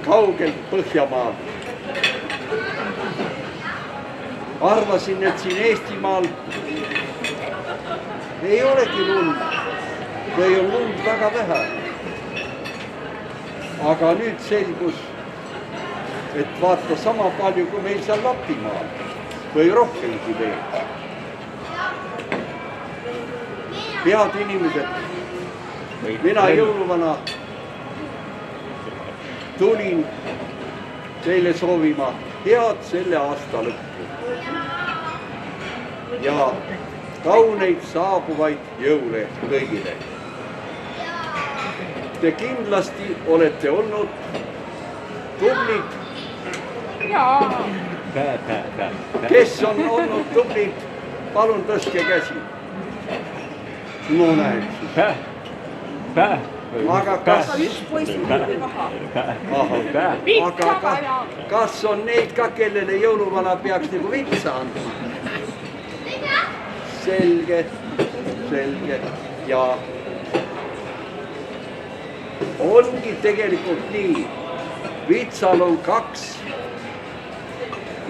Kaugelt Põhjamaal. Arvasin, et siin Eestimaal ei olegi lund või on lund väga vähe. Aga nüüd selgus, et vaata sama palju kui meil seal Lapimaal või rohkemgi veel. Head inimesed, mina jõuluvana tulin teile soovima head selle aasta lõppu ja kauneid saabuvaid jõule kõigile. Te kindlasti olete olnud tublid. Kes on olnud tublid, palun tõstke käsi. No näed siis. Aga kas on neid ka, kellele jõuluvana peaks nagu vitsa andma? Selge, selge. Ja ongi tegelikult nii. Vitsal on kaks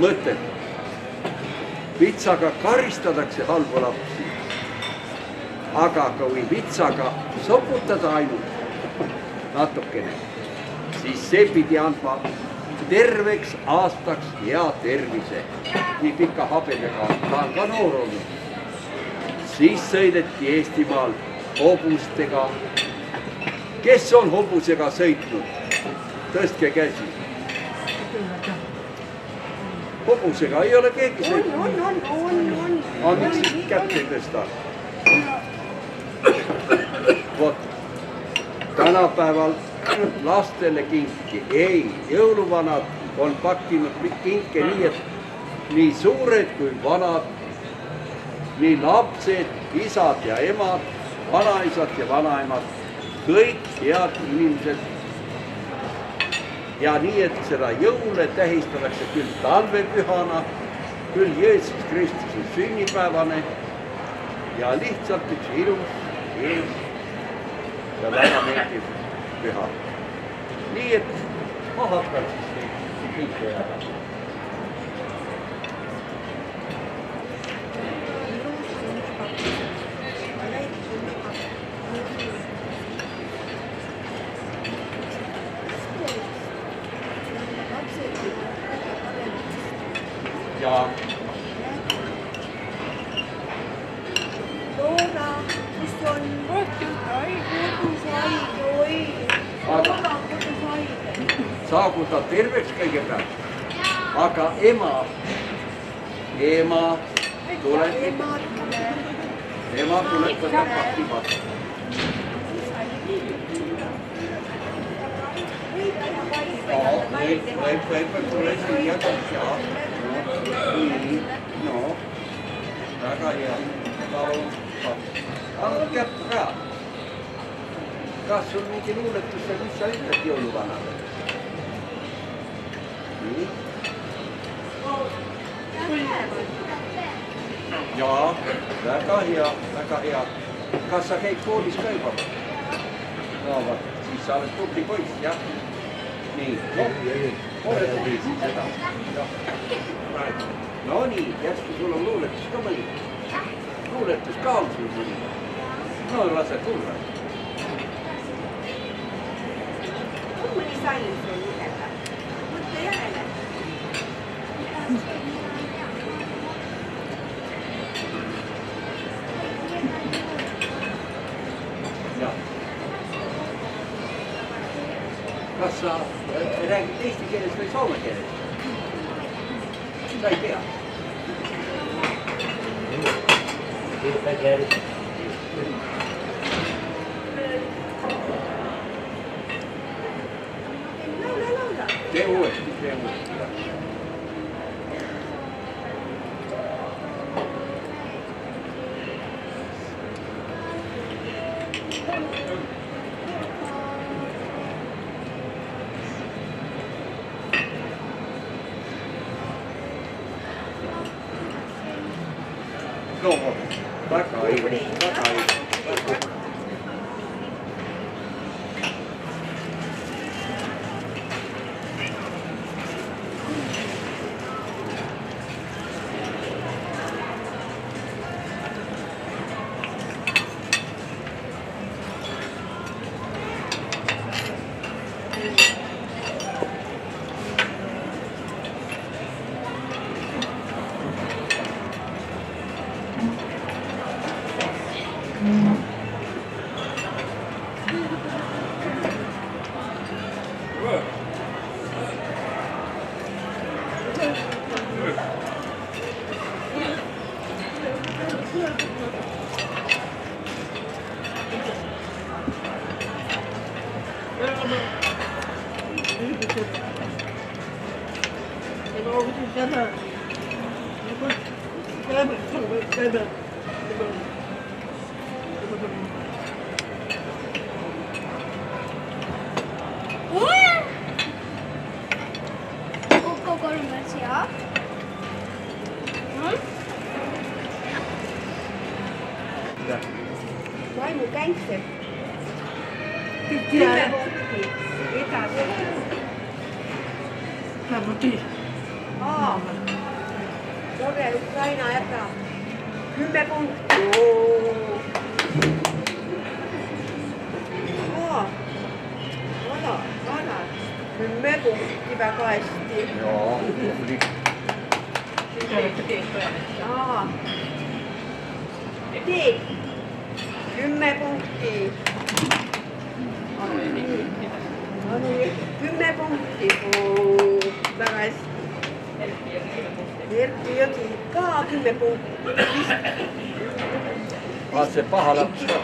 mõtet. Vitsaga karistatakse halbu lapsi. Aga kui vitsaga soputada ainult natukene, siis see pidi andma terveks aastaks hea tervise. Nii pika habemega ta on ka noor olnud. Siis sõideti Eestimaal hobustega. Kes on hobusega sõitnud? Tõstke käsi. Hobusega ei ole keegi sõitnud. Aga miks siis kätt ei tõsta? Vot, tänapäeval lastele kinki. Ei, jõuluvanad on pakkinud kinke nii, et nii suured kui vanad, nii lapsed, isad ja emad, vanaisad ja vanaemad, kõik head inimesed. Ja nii, et seda jõule tähistatakse küll talvepühana, küll Jeesus Kristuse sünnipäevane ja lihtsalt üks ilus ja väga meeldiv püha. Nii et ma hakkan siis kõike jääda. Ja Loora, kus on kodusaid, oi. Loora on kodusaid. Saagu ta terveks kõigepealt, aga ema tuleb, võtab pakki vastu. Võib tule siia ja no, väga hea. Anna kätt ka. Kas sul mingi luuletus, mis sa ütled jõuluvanale? Nii. Jaa, väga hea. Kas sa käid koolis ka juba? No, siis sa oled tubli poiss, jah? Nii, oled tubli siis seda. No nii, järsku sul on luuletus ka mõni. Luuletus ka on sul mõni. No lase tulla. On mõni salm sul lugeda? Mõtle järele. Kas sa räägid eesti keeles või soome keeles? Sa ei tea? Laula. Tee uuesti. No, väga õige. Koko kolmas ja. Vaimu känkse. 10 punkti. Edasi. Tore, Ukraina jäta. 10 punkti. Vana. 10 punkti väga hästi. Jaa, tubli. Teed. 10 punkti. 10 punkti. Väga hästi. Erki Jõgi ka 10 punkti. See paha laps ka.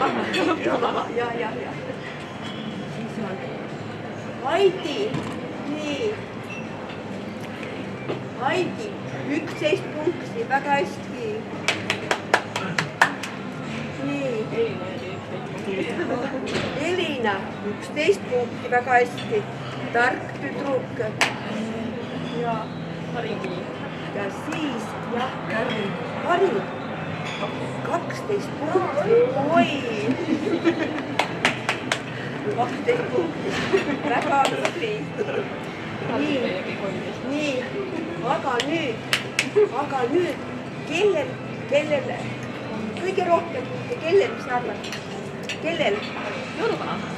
Ja. Heidi. Nii. Heidi. 11 punkti. Väga hästi. Nii. Elina. 11 punkti. Väga hästi. Tark tüdruk. Ja siis, jah. Kari, 12 punkti, oi. 12 punkti, väga tubli. Nii, aga nüüd, kellel kõige rohkem punkte, kellel, mis sa arvad? Kellel?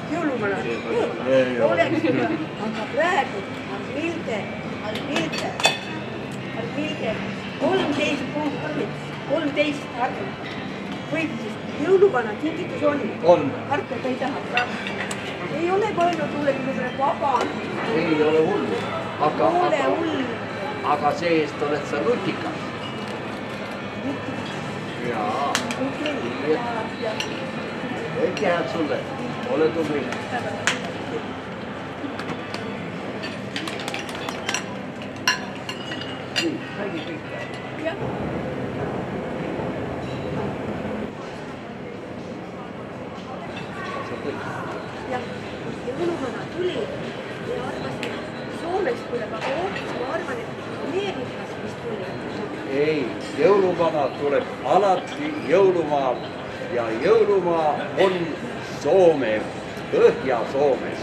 Jõuluvana. Oleks juba, aga praegu Alvilde, 13 punkti, 13 arvu. Võitis, jõuluvana kingitus on. Harka ta ei taha. Ei ole palju tuulegi praegu vaba. Ei ole hullu. Aga see-eest oled sa nutikas. Jaa. Õige hääd sulle. Ole tubli. Nii, räägi kõik. Jah. Jah, jõuluvana tuli ja arvasin Soomest tuleb, aga hoopis ma arvan, et Ameerikas vist tuli. Ei, jõuluvana tuleb alati jõulumaal ja jõulumaa on Soome, Põhja-Soomes.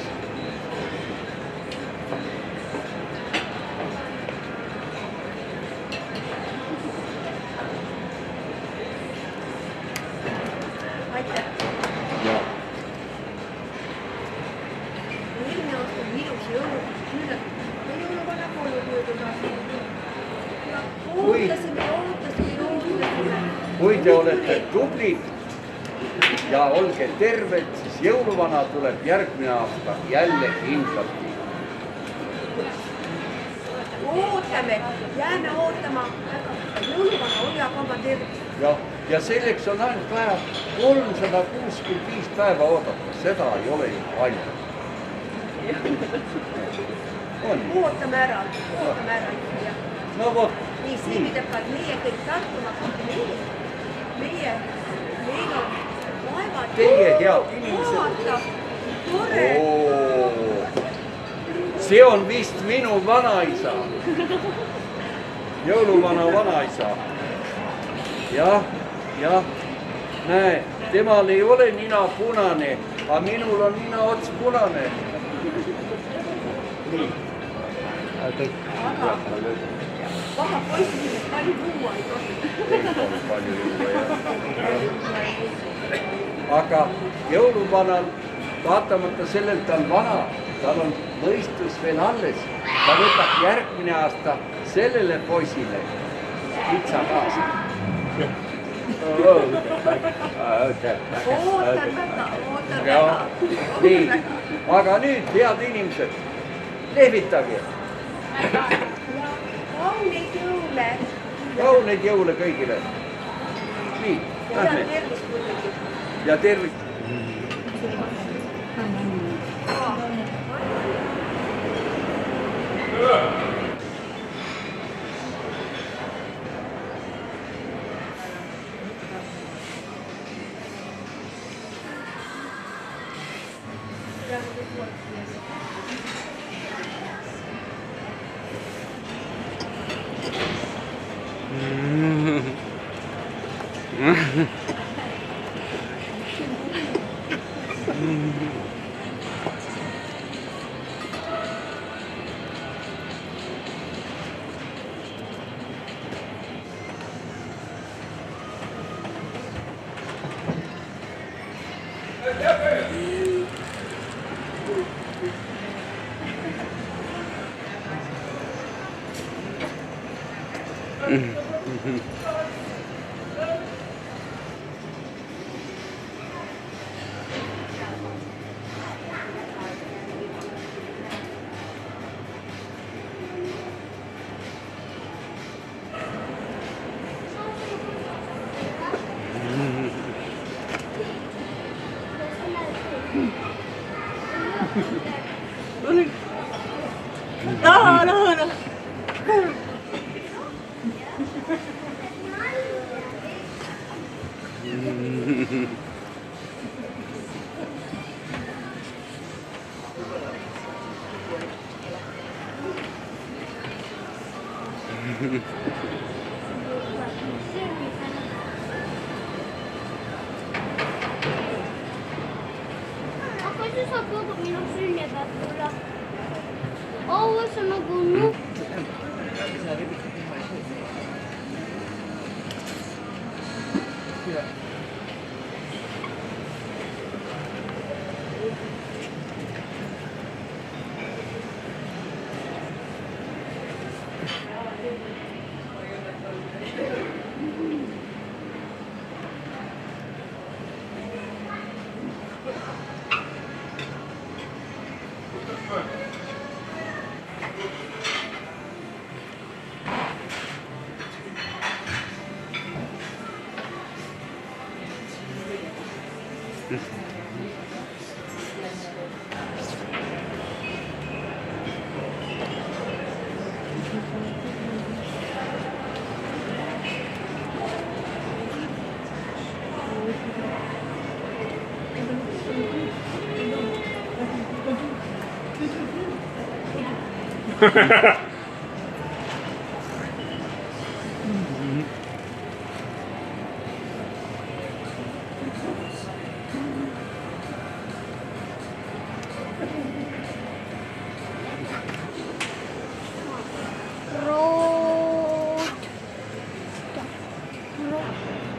Aitäh. Ja. Eelmine aasta on ilus jõuluvana, jõuluvana polnud möödunud aastal. Ootasime. Kui te olete tublid ja olge terved, siis jõuluvana tuleb järgmine aasta jälle kindlasti. Ootame, jääme ootama. Jõuluvana oli aga oma tervis. Ja selleks on ainult vaja 365 päeva oodata, seda ei ole ju palju. Ootame ära. No vot. Nii, siin pidavad meie kõik tartuma, meil on vaevad. Teie head inimesed. Vaata, tore. See on vist minu vanaisa. Jõuluvana vanaisa. Jah, näe, temal ei ole nina punane, aga minul on nina ots punane. Nii. Paha poisid, palju juua ei tohi. Palju juua, jah. Aga jõuluvanal, vaatamata sellelt ta on vana, tal on mõistus veel alles. Ta võtab järgmine aasta sellele poisile pitsa kaasa. Ootan väga. Nii, aga nüüd, head inimesed, lehvitage. Kauneid jõule. Kauneid jõule kõigile. Nii, lähme. Tervist muidugi. Ja tervist. No. osaa tuota minun syljätä tulla. Oulussa on kun road.